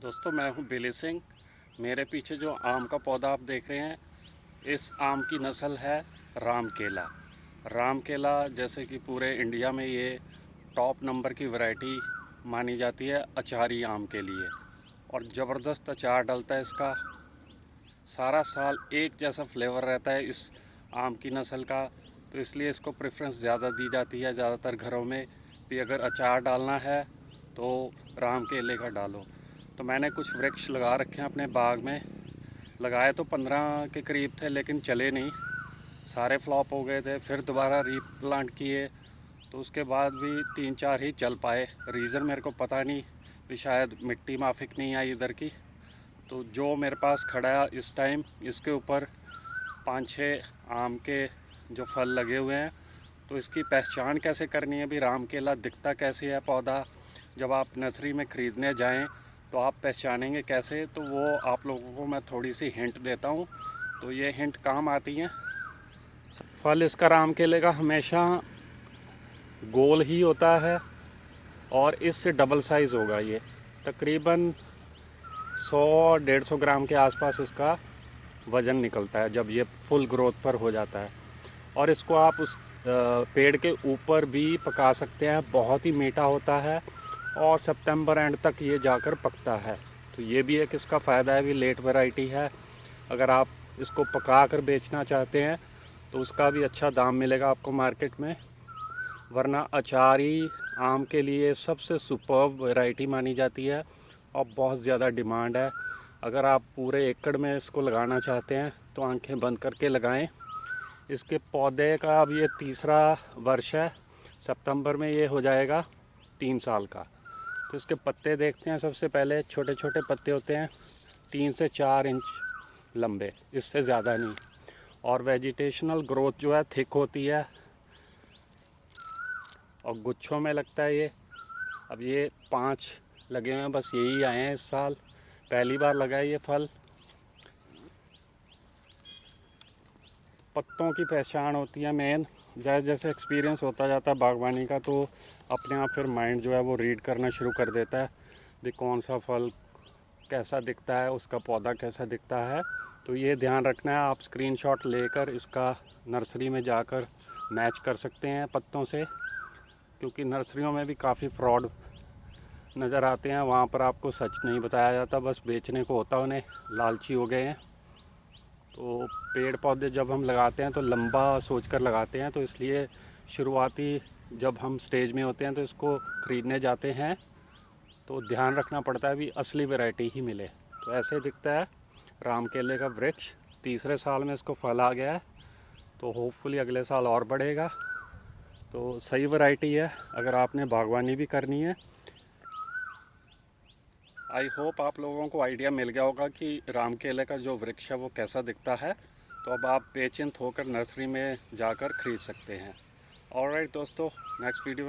दोस्तों मैं हूं बिली सिंह। मेरे पीछे जो आम का पौधा आप देख रहे हैं, इस आम की नस्ल है राम केला। राम केला जैसे कि पूरे इंडिया में ये टॉप नंबर की वैरायटी मानी जाती है अचारी आम के लिए। और ज़बरदस्त अचार डलता है इसका। सारा साल एक जैसा फ्लेवर रहता है इस आम की नस्ल का, तो इसलिए इसको प्रेफरेंस ज़्यादा दी जाती है। ज़्यादातर घरों में भी अगर अचार डालना है तो राम केले का डालो। तो मैंने कुछ वृक्ष लगा रखे हैं अपने बाग में। लगाए तो 15 के करीब थे, लेकिन चले नहीं, सारे फ्लॉप हो गए थे। फिर दोबारा रीप्लांट किए तो उसके बाद भी 3-4 ही चल पाए। रीज़न मेरे को पता नहीं, भी शायद मिट्टी माफिक नहीं आई इधर की। तो जो मेरे पास खड़ा है इस टाइम, इसके ऊपर 5-6 आम के जो फल लगे हुए हैं। तो इसकी पहचान कैसे करनी है, भी राम केला दिखता कैसे है पौधा, जब आप नर्सरी में ख़रीदने जाएं तो आप पहचानेंगे कैसे। तो वो आप लोगों को मैं थोड़ी सी हिंट देता हूँ, तो ये हिंट काम आती हैं। फल इसका राम केले का हमेशा गोल ही होता है और इससे डबल साइज़ होगा। ये तकरीबन 100-150 ग्राम के आसपास इसका वज़न निकलता है जब ये फुल ग्रोथ पर हो जाता है। और इसको आप उस पेड़ के ऊपर भी पका सकते हैं, बहुत ही मीठा होता है और सितंबर एंड तक ये जाकर पकता है। तो ये भी एक इसका फ़ायदा है, भी लेट वैरायटी है। अगर आप इसको पका कर बेचना चाहते हैं तो उसका भी अच्छा दाम मिलेगा आपको मार्केट में। वरना अचारी आम के लिए सबसे सुपर्ब वैरायटी मानी जाती है और बहुत ज़्यादा डिमांड है। अगर आप पूरे एकड़ में इसको लगाना चाहते हैं तो आंखें बंद करके लगाएं। इसके पौधे का अब ये तीसरा वर्ष है, सितंबर में ये हो जाएगा 3 साल का। तो इसके पत्ते देखते हैं। सबसे पहले छोटे छोटे पत्ते होते हैं, 3 से 4 इंच लंबे, इससे ज़्यादा नहीं। और वेजिटेशनल ग्रोथ जो है थिक होती है और गुच्छों में लगता है ये। अब ये 5 लगे हुए हैं, बस यही आए हैं इस साल, पहली बार लगा है ये फल। पत्तों की पहचान होती है मेन। जैसे जैसे एक्सपीरियंस होता जाता है बागवानी का, तो अपने आप फिर माइंड जो है वो रीड करना शुरू कर देता है भी कौन सा फल कैसा दिखता है, उसका पौधा कैसा दिखता है। तो ये ध्यान रखना है। आप स्क्रीनशॉट लेकर इसका नर्सरी में जाकर मैच कर सकते हैं पत्तों से, क्योंकि नर्सरियों में भी काफ़ी फ्रॉड नज़र आते हैं। वहाँ पर आपको सच नहीं बताया जाता, बस बेचने को होता, उन्हें लालची हो गए हैं। तो पेड़ पौधे जब हम लगाते हैं तो लंबा सोच कर लगाते हैं, तो इसलिए शुरुआती जब हम स्टेज में होते हैं तो इसको ख़रीदने जाते हैं तो ध्यान रखना पड़ता है भी असली वैरायटी ही मिले। तो ऐसे दिखता है राम केले का वृक्ष। तीसरे साल में इसको फल आ गया है, तो होपफुली अगले साल और बढ़ेगा। तो सही वैरायटी है अगर आपने बागवानी भी करनी है। आई होप आप लोगों को आइडिया मिल गया होगा कि राम केले का जो वृक्ष है वो कैसा दिखता है। तो अब आप बेचिंत होकर नर्सरी में जाकर ख़रीद सकते हैं। ऑलराइट दोस्तों, नेक्स्ट वीडियो